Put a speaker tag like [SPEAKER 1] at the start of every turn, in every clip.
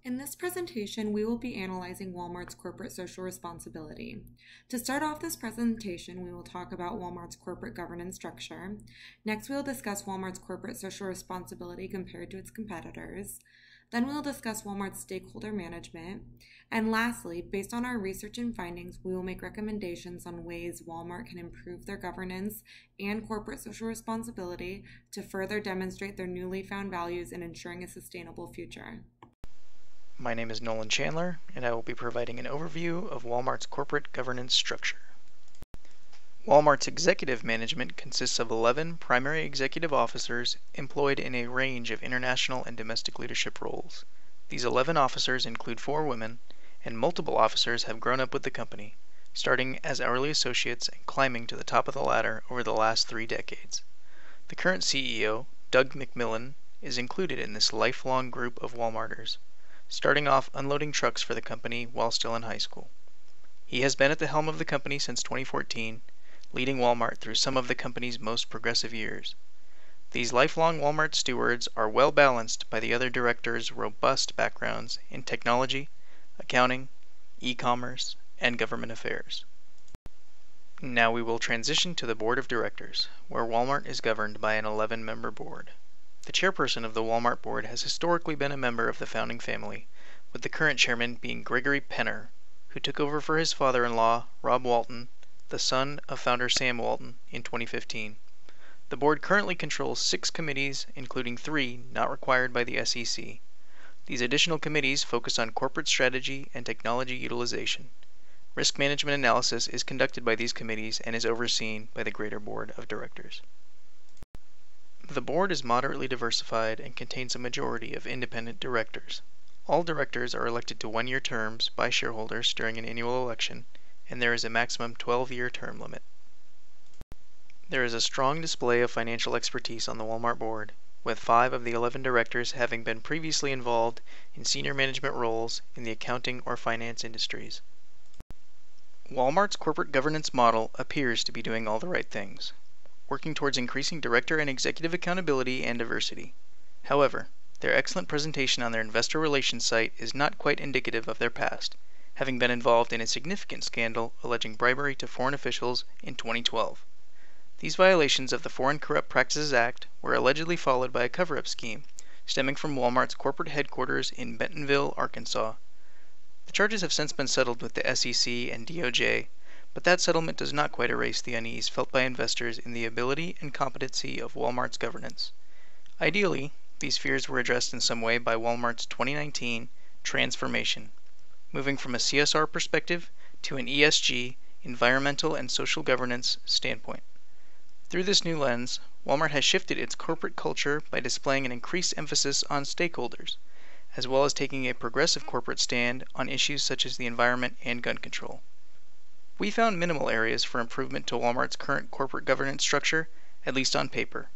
[SPEAKER 1] In this presentation, we will be analyzing Walmart's corporate social responsibility. To start off this presentation, we will talk about Walmart's corporate governance structure. Next, we will discuss Walmart's corporate social responsibility compared to its competitors. Then we'll discuss Walmart's stakeholder management. And lastly, based on our research and findings, we will make recommendations on ways Walmart can improve their governance and corporate social responsibility to further demonstrate their newly found values in ensuring a sustainable future.
[SPEAKER 2] My name is Nolan Chandler, and I will be providing an overview of Walmart's corporate governance structure. Walmart's executive management consists of 11 primary executive officers employed in a range of international and domestic leadership roles. These 11 officers include 4 women, and multiple officers have grown up with the company, starting as hourly associates and climbing to the top of the ladder over the last 3 decades. The current CEO, Doug McMillon, is included in this lifelong group of Walmarters, starting off unloading trucks for the company while still in high school. He has been at the helm of the company since 2014, leading Walmart through some of the company's most progressive years. These lifelong Walmart stewards are well balanced by the other directors' robust backgrounds in technology, accounting, e-commerce, and government affairs. Now we will transition to the board of directors, where Walmart is governed by an 11-member board. The chairperson of the Walmart board has historically been a member of the founding family, with the current chairman being Gregory Penner, who took over for his father-in-law, Rob Walton, the son of founder Sam Walton, in 2015. The board currently controls 6 committees, including 3 not required by the SEC. These additional committees focus on corporate strategy and technology utilization. Risk management analysis is conducted by these committees and is overseen by the greater board of directors. The board is moderately diversified and contains a majority of independent directors. All directors are elected to 1-year terms by shareholders during an annual election, and there is a maximum 12-year term limit. There is a strong display of financial expertise on the Walmart board, with 5 of the 11 directors having been previously involved in senior management roles in the accounting or finance industries. Walmart's corporate governance model appears to be doing all the right things, working towards increasing director and executive accountability and diversity. However, their excellent presentation on their investor relations site is not quite indicative of their past, having been involved in a significant scandal alleging bribery to foreign officials in 2012. These violations of the Foreign Corrupt Practices Act were allegedly followed by a cover-up scheme stemming from Walmart's corporate headquarters in Bentonville, Arkansas. The charges have since been settled with the SEC and DOJ, but that settlement does not quite erase the unease felt by investors in the ability and competency of Walmart's governance. Ideally, these fears were addressed in some way by Walmart's 2019 transformation, moving from a CSR perspective to an ESG, environmental and social governance standpoint. Through this new lens, Walmart has shifted its corporate culture by displaying an increased emphasis on stakeholders, as well as taking a progressive corporate stand on issues such as the environment and gun control. We found minimal areas for improvement to Walmart's current corporate governance structure, at least on paper.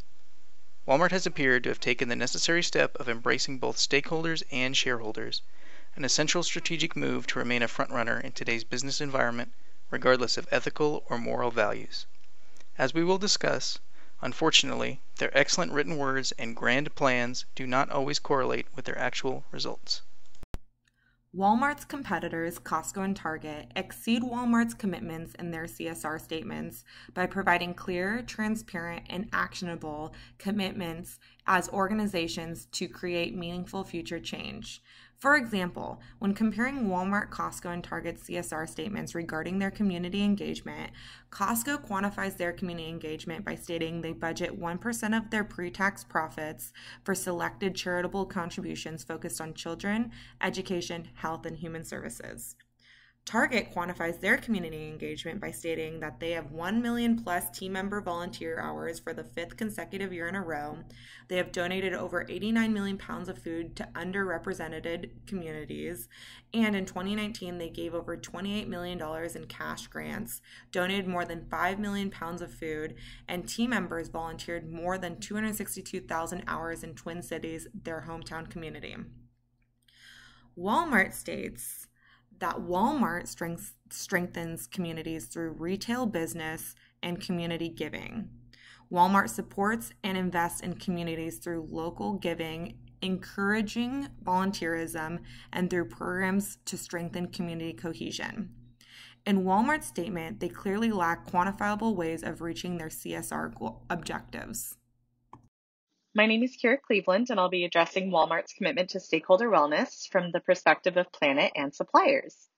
[SPEAKER 2] Walmart has appeared to have taken the necessary step of embracing both stakeholders and shareholders, an essential strategic move to remain a frontrunner in today's business environment, regardless of ethical or moral values. As we will discuss, unfortunately, their excellent written words and grand plans do not always correlate with their actual results.
[SPEAKER 1] Walmart's competitors, Costco and Target, exceed Walmart's commitments in their CSR statements by providing clear, transparent, and actionable commitments as organizations to create meaningful future change. For example, when comparing Walmart, Costco, and Target's CSR statements regarding their community engagement, Costco quantifies their community engagement by stating they budget 1% of their pre-tax profits for selected charitable contributions focused on children, education, health, and human services. Target quantifies their community engagement by stating that they have 1 million plus team member volunteer hours for the 5th consecutive year in a row. They have donated over 89 million pounds of food to underrepresented communities. And in 2019, they gave over $28 million in cash grants, donated more than 5 million pounds of food, and team members volunteered more than 262,000 hours in Twin Cities, their hometown community. Walmart states that Walmart strengthens communities through retail business and community giving. Walmart supports and invests in communities through local giving encouraging volunteerism, and through programs to strengthen community cohesion. In Walmart's statement, they clearly lack quantifiable ways of reaching their CSR objectives.
[SPEAKER 3] My name is Kira Cleveland, and I'll be addressing Walmart's commitment to stakeholder wellness from the perspective of planet and suppliers.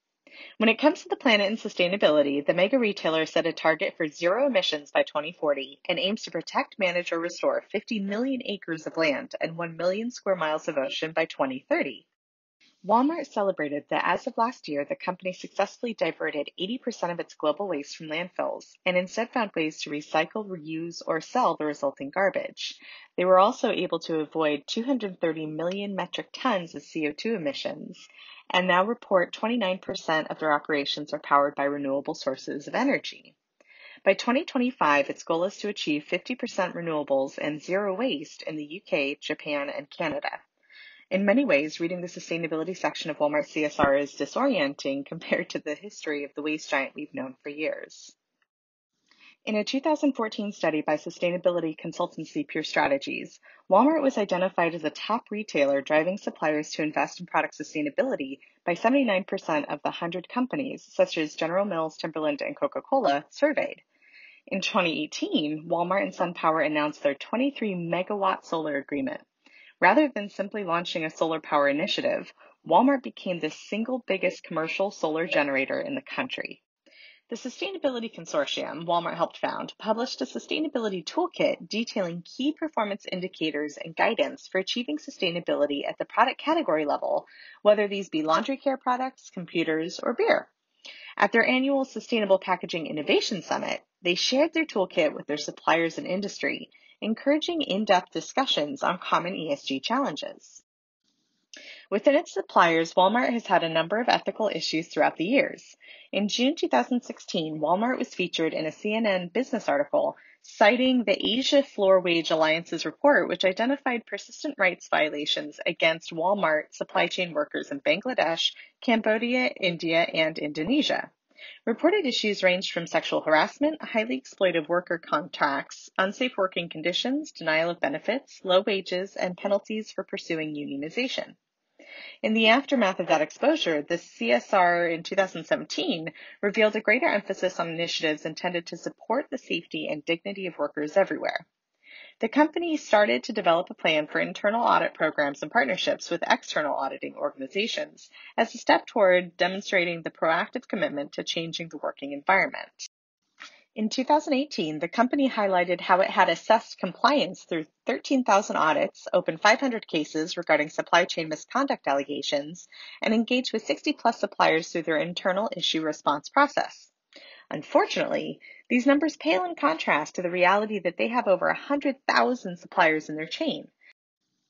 [SPEAKER 3] When it comes to the planet and sustainability, the mega retailer set a target for zero emissions by 2040 and aims to protect, manage, or restore 50 million acres of land and 1 million square miles of ocean by 2030. Walmart celebrated that as of last year, the company successfully diverted 80% of its global waste from landfills and instead found ways to recycle, reuse, or sell the resulting garbage. They were also able to avoid 230 million metric tons of CO2 emissions and now report 29% of their operations are powered by renewable sources of energy. By 2025, its goal is to achieve 50% renewables and zero waste in the UK, Japan, and Canada. In many ways, reading the sustainability section of Walmart CSR is disorienting compared to the history of the waste giant we've known for years. In a 2014 study by sustainability consultancy Pure Strategies, Walmart was identified as a top retailer driving suppliers to invest in product sustainability by 79% of the 100 companies, such as General Mills, Timberland, and Coca-Cola, surveyed. In 2018, Walmart and SunPower announced their 23 megawatt solar agreement. Rather than simply launching a solar power initiative, Walmart became the single biggest commercial solar generator in the country. The Sustainability Consortium Walmart helped found published a sustainability toolkit detailing key performance indicators and guidance for achieving sustainability at the product category level, whether these be laundry care products, computers, or beer. At their annual Sustainable Packaging Innovation Summit, they shared their toolkit with their suppliers and industry, encouraging in-depth discussions on common ESG challenges. Within its suppliers, Walmart has had a number of ethical issues throughout the years. In June 2016, Walmart was featured in a CNN business article citing the Asia Floor Wage Alliance's report, which identified persistent rights violations against Walmart supply chain workers in Bangladesh, Cambodia, India, and Indonesia. Reported issues ranged from sexual harassment, highly exploitive worker contracts, unsafe working conditions, denial of benefits, low wages, and penalties for pursuing unionization. In the aftermath of that exposure, the CSR in 2017 revealed a greater emphasis on initiatives intended to support the safety and dignity of workers everywhere. The company started to develop a plan for internal audit programs and partnerships with external auditing organizations as a step toward demonstrating the proactive commitment to changing the working environment. In 2018, the company highlighted how it had assessed compliance through 13,000 audits, opened 500 cases regarding supply chain misconduct allegations, and engaged with 60-plus suppliers through their internal issue response process. Unfortunately, these numbers pale in contrast to the reality that they have over 100,000 suppliers in their chain.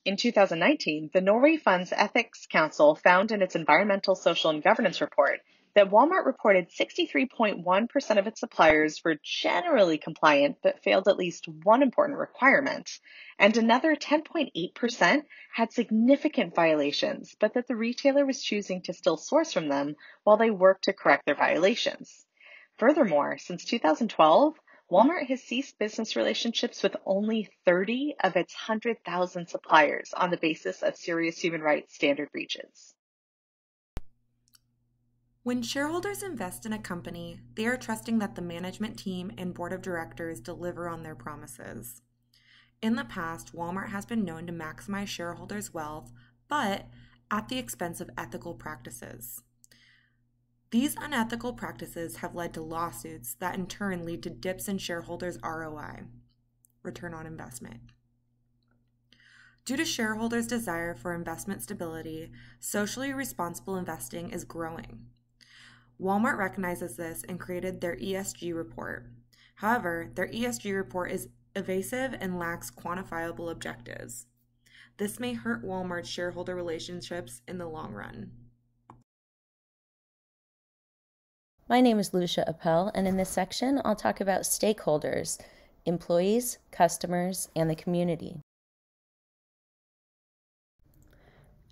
[SPEAKER 3] In 2019, the Norway Fund's Ethics Council found in its Environmental, Social, and Governance report that Walmart reported 63.1% of its suppliers were generally compliant but failed at least one important requirement, and another 10.8% had significant violations, but that the retailer was choosing to still source from them while they worked to correct their violations. Furthermore, since 2012, Walmart has ceased business relationships with only 30 of its 100,000 suppliers on the basis of serious human rights standard breaches.
[SPEAKER 1] When shareholders invest in a company, they are trusting that the management team and board of directors deliver on their promises. In the past, Walmart has been known to maximize shareholders' wealth, but at the expense of ethical practices. These unethical practices have led to lawsuits that in turn lead to dips in shareholders' ROI, return on investment. Due to shareholders' desire for investment stability, socially responsible investing is growing. Walmart recognizes this and created their ESG report. However, their ESG report is evasive and lacks quantifiable objectives. This may hurt Walmart's shareholder relationships in the long run.
[SPEAKER 4] My name is Lucia Appel, and in this section, I'll talk about stakeholders, employees, customers, and the community.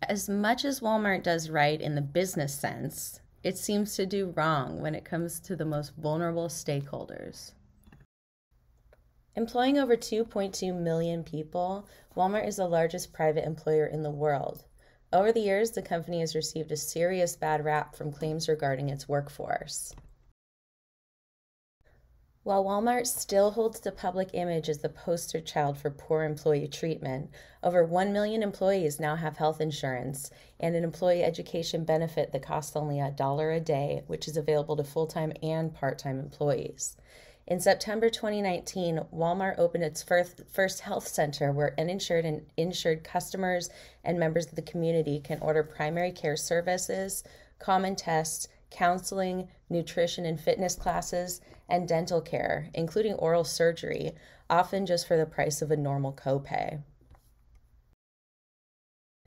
[SPEAKER 4] As much as Walmart does right in the business sense, it seems to do wrong when it comes to the most vulnerable stakeholders. Employing over 2.2 million people, Walmart is the largest private employer in the world. Over the years, the company has received a serious bad rap from claims regarding its workforce. While Walmart still holds the public image as the poster child for poor employee treatment, over 1 million employees now have health insurance and an employee education benefit that costs only $1 a day, which is available to full-time and part-time employees. In September 2019, Walmart opened its first health center where uninsured and insured customers and members of the community can order primary care services, common tests, counseling, nutrition and fitness classes, and dental care, including oral surgery, often just for the price of a normal copay.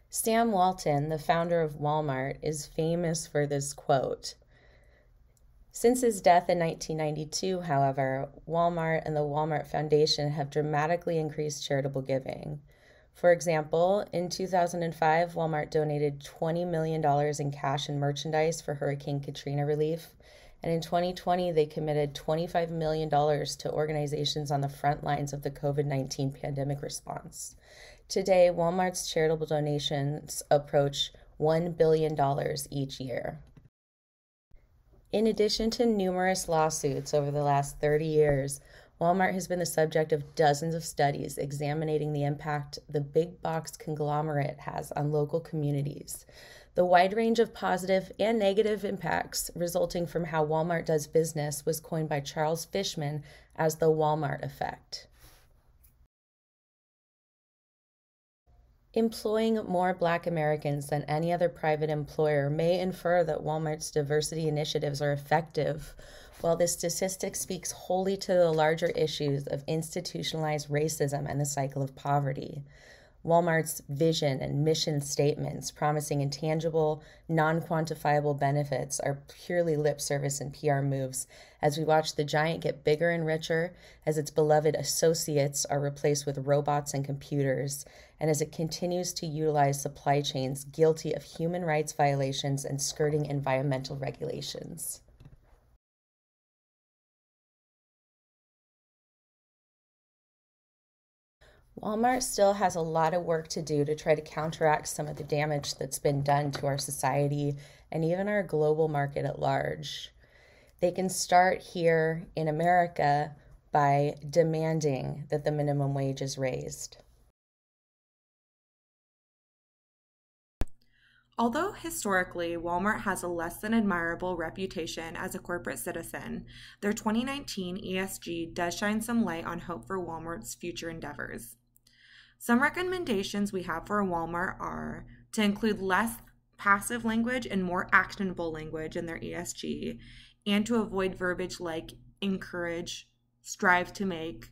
[SPEAKER 4] Sam Walton, the founder of Walmart, is famous for this quote. Since his death in 1992, however, Walmart and the Walmart Foundation have dramatically increased charitable giving. For example, in 2005, Walmart donated $20 million in cash and merchandise for Hurricane Katrina relief, and in 2020, they committed $25 million to organizations on the front lines of the COVID-19 pandemic response. Today, Walmart's charitable donations approach $1 billion each year. In addition to numerous lawsuits over the last 30 years, Walmart has been the subject of dozens of studies examining the impact the big box conglomerate has on local communities. The wide range of positive and negative impacts resulting from how Walmart does business was coined by Charles Fishman as the Walmart effect. Employing more Black Americans than any other private employer may infer that Walmart's diversity initiatives are effective, while this statistic speaks wholly to the larger issues of institutionalized racism and the cycle of poverty. Walmart's vision and mission statements promising intangible, non-quantifiable benefits are purely lip service and PR moves as we watch the giant get bigger and richer, as its beloved associates are replaced with robots and computers, and as it continues to utilize supply chains guilty of human rights violations and skirting environmental regulations. Walmart still has a lot of work to do to try to counteract some of the damage that's been done to our society and even our global market at large. They can start here in America by demanding that the minimum wage is raised.
[SPEAKER 1] Although historically, Walmart has a less than admirable reputation as a corporate citizen, their 2019 ESG does shine some light on hope for Walmart's future endeavors. Some recommendations we have for Walmart are to include less passive language and more actionable language in their ESG, and to avoid verbiage like encourage, strive to make,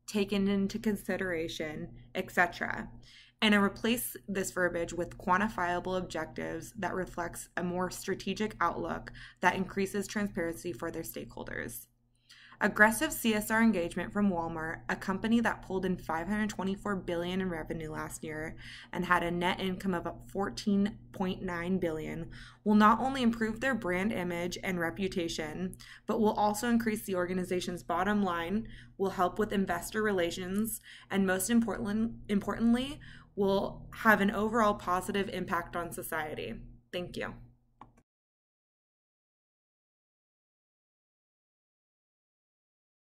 [SPEAKER 1] taken into consideration, etc., and to replace this verbiage with quantifiable objectives that reflects a more strategic outlook that increases transparency for their stakeholders. Aggressive CSR engagement from Walmart, a company that pulled in $524 billion in revenue last year and had a net income of $14.9 billion, will not only improve their brand image and reputation, but will also increase the organization's bottom line, will help with investor relations, and most importantly, will have an overall positive impact on society. Thank you.